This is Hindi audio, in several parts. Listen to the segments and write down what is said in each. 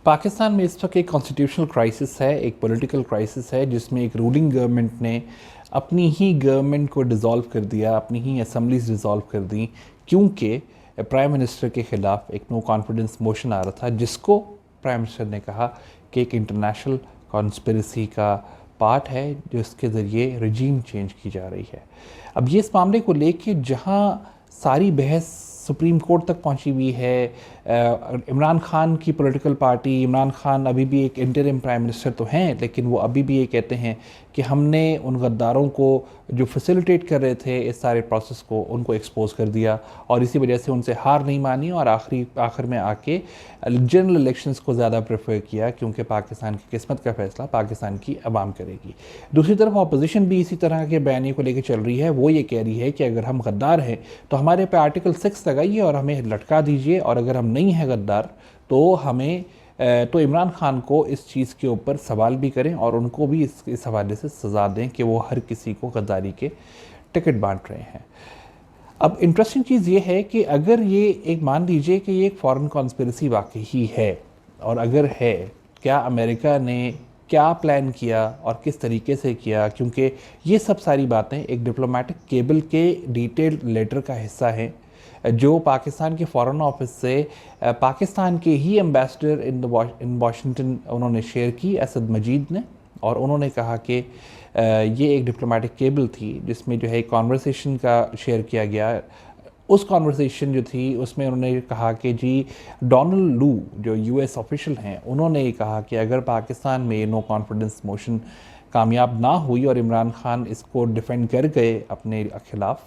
पाकिस्तान में इस वक्त एक कॉन्स्टिट्यूशनल क्राइसिस है, एक पॉलिटिकल क्राइसिस है, जिसमें एक रूलिंग गवर्नमेंट ने अपनी ही गवर्नमेंट को डिज़ोल्व कर दिया, अपनी ही असम्बलीज डिज़ोल्व कर दी, क्योंकि प्राइम मिनिस्टर के ख़िलाफ़ एक नो कॉन्फिडेंस मोशन आ रहा था, जिसको प्राइम मिनिस्टर ने कहा कि एक इंटरनेशनल कॉन्स्पिरेसी का पार्ट है, जिसके ज़रिए रजीम चेंज की जा रही है। अब ये इस मामले को लेके जहाँ सारी बहस सुप्रीम कोर्ट तक पहुंची हुई है, इमरान खान की पॉलिटिकल पार्टी, इमरान खान अभी भी एक इंटरिम प्राइम मिनिस्टर तो हैं, लेकिन वो अभी भी ये कहते हैं कि हमने उन गद्दारों को जो फैसिलिटेट कर रहे थे इस सारे प्रोसेस को, उनको एक्सपोज कर दिया और इसी वजह से उनसे हार नहीं मानी और आखिर में आके जनरल इलेक्शंस को ज़्यादा प्रेफर किया, क्योंकि पाकिस्तान की किस्मत का फ़ैसला पाकिस्तान की अवाम करेगी। दूसरी तरफ अपोजिशन भी इसी तरह के बयानी को लेकर चल रही है। वो ये कह रही है कि अगर हम गद्दार हैं तो हमारे पे आर्टिकल 6 लगाइए और हमें लटका दीजिए, और अगर हम नहीं हैं गद्दार तो हमें तो इमरान खान को इस चीज़ के ऊपर सवाल भी करें और उनको भी इस हवाले से सज़ा दें कि वो हर किसी को गद्दारी के टिकट बांट रहे हैं। अब इंटरेस्टिंग चीज़ ये है कि अगर ये एक मान लीजिए कि ये एक फॉरेन कॉन्स्पिरेसी वाकई ही है, और अगर है, क्या अमेरिका ने क्या प्लान किया और किस तरीके से किया, क्योंकि ये सब सारी बातें एक डिप्लोमेटिक केबल के डिटेल्ड लेटर का हिस्सा हैं जो पाकिस्तान के फ़ॉरेन ऑफिस से पाकिस्तान के ही एम्बेसडर इन वाशिंगटन उन्होंने शेयर की, असद मजीद ने, और उन्होंने कहा कि ये एक डिप्लोमेटिक केबल थी जिसमें जो है कॉन्वर्सेशन का शेयर किया गया। उस कॉन्वर्सेशन जो थी उसमें उन्होंने कहा कि जी डोनाल्ड लू जो यूएस ऑफिशियल हैं, उन्होंने ये कहा कि अगर पाकिस्तान में नो कॉन्फिडेंस मोशन कामयाब ना हुई और इमरान खान इसको डिफेंड कर गए अपने खिलाफ,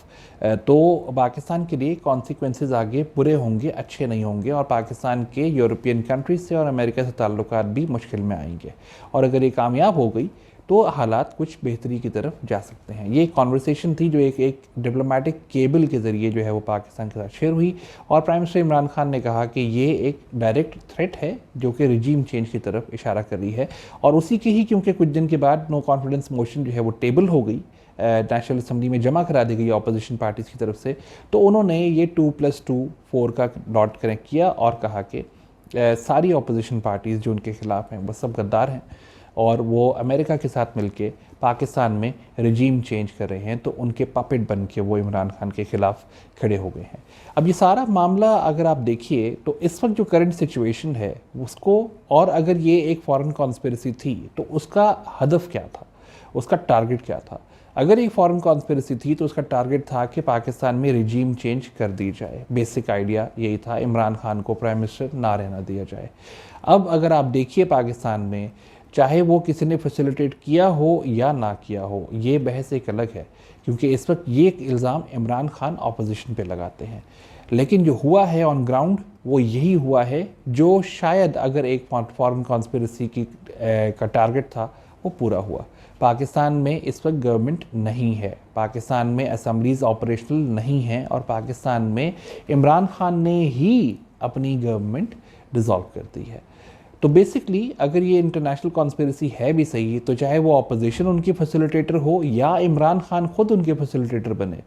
तो पाकिस्तान के लिए कॉन्सिक्वेंसेस आगे बुरे होंगे, अच्छे नहीं होंगे, और पाकिस्तान के यूरोपियन कंट्रीज से और अमेरिका से ताल्लुकात भी मुश्किल में आएंगे, और अगर ये कामयाब हो गई तो हालात कुछ बेहतरी की तरफ जा सकते हैं। ये कॉन्वर्सेशन थी जो एक डिप्लोमेटिक केबल के ज़रिए जो है वो पाकिस्तान के साथ शेयर हुई, और प्राइम मिनिस्टर इमरान खान ने कहा कि ये एक डायरेक्ट थ्रेट है जो कि रिजीम चेंज की तरफ इशारा कर रही है। और उसी की ही क्योंकि कुछ दिन के बाद नो कॉन्फिडेंस मोशन जो है वो टेबल हो गई, नेशनल असम्बली में जमा करा दी गई अपोजिशन पार्टीज़ की तरफ से, तो उन्होंने ये 2+2 4 का डॉट कनेक्ट किया और कहा कि सारी अपोजिशन पार्टीज़ जो उनके ख़िलाफ़ हैं वो सब गद्दार हैं और वो अमेरिका के साथ मिलके पाकिस्तान में रजीम चेंज कर रहे हैं, तो उनके पपेट बन के वो इमरान खान के ख़िलाफ़ खड़े हो गए हैं। अब ये सारा मामला अगर आप देखिए तो इस वक्त जो करंट सिचुएशन है उसको, और अगर ये एक फॉरेन कॉन्स्पिरेसी थी तो उसका हदफ क्या था, उसका टारगेट क्या था। अगर एक फॉरेन कॉन्स्पिरेसी थी तो उसका टारगेट था कि पाकिस्तान में रजीम चेंज कर दी जाए। बेसिक आइडिया यही था, इमरान खान को प्राइम मिनिस्टर ना रहना दिया जाए। अब अगर आप देखिए पाकिस्तान में, चाहे वो किसी ने फैसिलिटेट किया हो या ना किया हो, ये बहस एक अलग है, क्योंकि इस वक्त ये इल्ज़ाम इमरान खान अपोजिशन पे लगाते हैं, लेकिन जो हुआ है ऑन ग्राउंड वो यही हुआ है जो शायद अगर एक फॉरेन कॉन्स्पिरेसी की का टारगेट था वो पूरा हुआ। पाकिस्तान में इस वक्त गवर्नमेंट नहीं है, पाकिस्तान में असम्बलीज़ ऑपरेशनल नहीं हैं, और पाकिस्तान में इमरान खान ने ही अपनी गवर्नमेंट डिज़ोल्व कर दी है। तो बेसिकली अगर ये इंटरनेशनल कॉन्स्पिरेसी है भी सही, तो चाहे वो अपोजिशन उनकी फैसिलिटेटर हो या इमरान खान खुद उनके फैसिलिटेटर बने,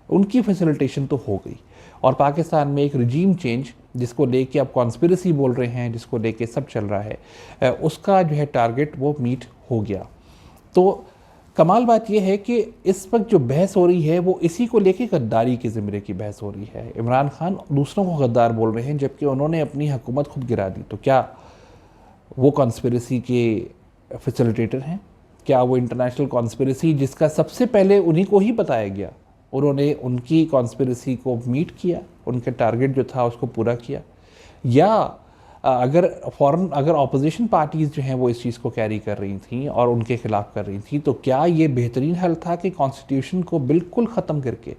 उनकी फैसिलिटेशन तो हो गई, और पाकिस्तान में एक रजीम चेंज जिसको लेके अब कॉन्स्पिरेसी बोल रहे हैं, जिसको लेके सब चल रहा है, उसका जो है टारगेट वो मीट हो गया। तो कमाल बात यह है कि इस वक्त जो बहस हो रही है वो इसी को लेके गद्दारी के ज़िम्मे की बहस हो रही है। इमरान खान दूसरों को गद्दार बोल रहे हैं जबकि उन्होंने अपनी हुकूमत खुद गिरा दी। तो क्या वो कॉन्स्पिरेसी के फैसिलिटेटर हैं? क्या वो इंटरनेशनल कॉन्स्पिरेसी जिसका सबसे पहले उन्हीं को ही बताया गया, उन्होंने उनकी कॉन्स्पिरेसी को मीट किया, उनके टारगेट जो था उसको पूरा किया? या अगर अपोजिशन पार्टीज़ जो हैं वो इस चीज़ को कैरी कर रही थी और उनके ख़िलाफ़ कर रही थी, तो क्या ये बेहतरीन हल था कि कॉन्स्टिट्यूशन को बिल्कुल ख़त्म करके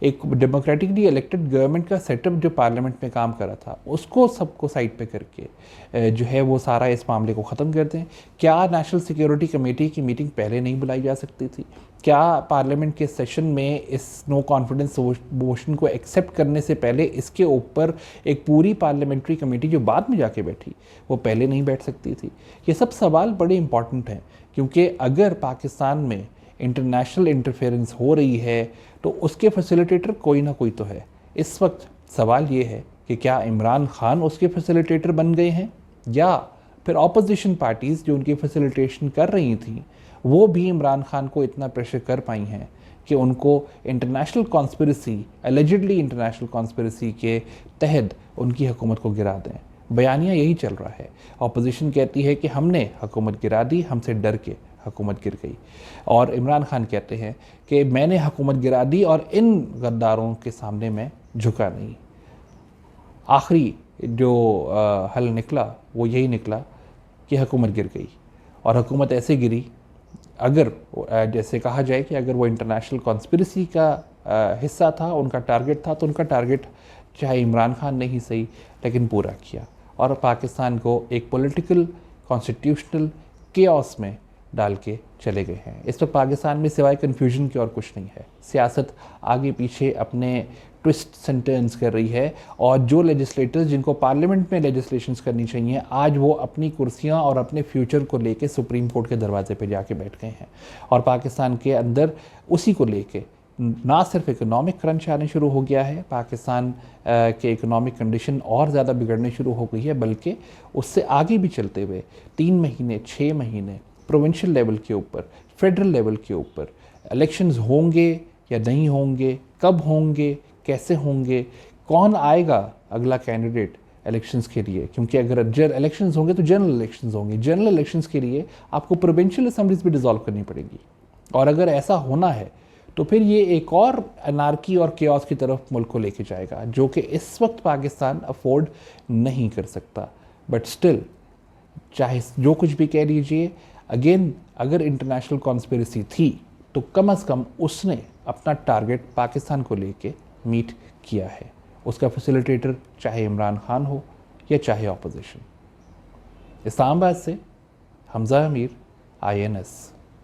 एक डेमोक्रेटिकली इलेक्टेड गवर्नमेंट का सेटअप जो पार्लियामेंट में काम कर रहा था उसको सबको साइड पे करके जो है वो सारा इस मामले को ख़त्म कर दें? क्या नेशनल सिक्योरिटी कमेटी की मीटिंग पहले नहीं बुलाई जा सकती थी? क्या पार्लियामेंट के सेशन में इस नो कॉन्फिडेंस मोशन को एक्सेप्ट करने से पहले इसके ऊपर एक पूरी पार्लियामेंट्री कमेटी जो बाद में जाके बैठी वो पहले नहीं बैठ सकती थी? ये सब सवाल बड़े इंपॉर्टेंट हैं, क्योंकि अगर पाकिस्तान में इंटरनेशनल इंटरफेरेंस हो रही है तो उसके फैसिलिटेटर कोई ना कोई तो है। इस वक्त सवाल ये है कि क्या इमरान खान उसके फैसिलिटेटर बन गए हैं या फिर ऑपोजिशन पार्टीज़ जो उनकी फैसिलिटेशन कर रही थी वो भी इमरान खान को इतना प्रेशर कर पाई हैं कि उनको international conspiracy, allegedly international conspiracy के तहत उनकी हुकूमत को गिरा दें। बयानिया यही चल रहा है। अपोजिशन कहती है कि हमने हुकूमत गिरा दी, हमसे डर के हुकूमत गिर गई, और इमरान खान कहते हैं कि मैंने हुकूमत गिरा दी और इन गद्दारों के सामने मैं झुका नहीं। आखिरी जो हल निकला वो यही निकला कि हुकूमत गिर गई, और हुकूमत ऐसे गिरी, अगर जैसे कहा जाए कि अगर वो इंटरनेशनल कॉन्स्पिरेसी का हिस्सा था, उनका टारगेट था, तो उनका टारगेट चाहे इमरान खान ने ही सही लेकिन पूरा किया, और पाकिस्तान को एक पॉलिटिकल कॉन्स्टिट्यूशनल केओस में डाल के चले गए हैं। इस पर पाकिस्तान में सिवाय कन्फ्यूजन के और कुछ नहीं है। सियासत आगे पीछे अपने ट्विस्ट सेंटेंस कर रही है, और जो लेजिस्लेटर्स जिनको पार्लियामेंट में लेजिस्लेशंस करनी चाहिए, आज वो अपनी कुर्सियां और अपने फ्यूचर को लेके सुप्रीम कोर्ट के दरवाजे पे जाके बैठ गए हैं, और पाकिस्तान के अंदर उसी को लेके ना सिर्फ इकोनॉमिक क्रंच आने शुरू हो गया है, पाकिस्तान के इकोनॉमिक कंडीशन और ज़्यादा बिगड़ने शुरू हो गई है, बल्कि उससे आगे भी चलते हुए 3 महीने 6 महीने प्रोविंशियल लेवल के ऊपर, फेडरल लेवल के ऊपर इलेक्शंस होंगे या नहीं होंगे, कब होंगे, कैसे होंगे, कौन आएगा अगला कैंडिडेट इलेक्शंस के लिए, क्योंकि अगर इलेक्शंस होंगे तो जनरल इलेक्शंस होंगे। जनरल इलेक्शंस के लिए आपको प्रोविंशियल असेंबलीज भी डिसॉल्व करनी पड़ेगी, और अगर ऐसा होना है तो फिर ये एक और अनार्की और केओस की तरफ मुल्क को लेके जाएगा, जो कि इस वक्त पाकिस्तान अफोर्ड नहीं कर सकता। बट स्टिल, चाहे जो कुछ भी कह लीजिए, अगेन अगर इंटरनेशनल कॉन्स्पिरेसी थी तो कम से कम उसने अपना टारगेट पाकिस्तान को लेके मीट किया है। उसका फैसिलिटेटर चाहे इमरान खान हो या चाहे ऑपोजिशन। इस्लामाबाद से हमजा अमीर, INS।